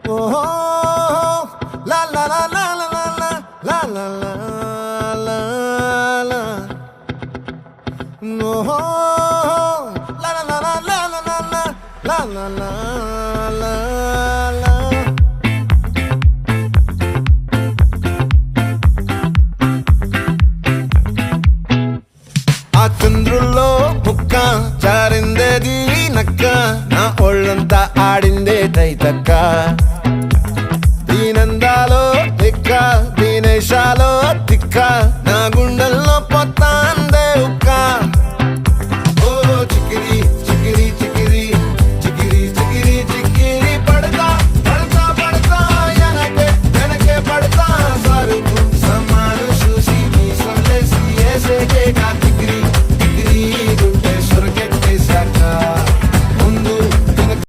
ఓహో లా లా లా లా లా లా లా లా లా లా ఓహో లా లా లా లా లా లా లా లా లా లా లా ఆ చంద్రుల్లో ముక్క జారిందేది నక్క నా ఒళ్ళంతా ఆడిందే తైతక్క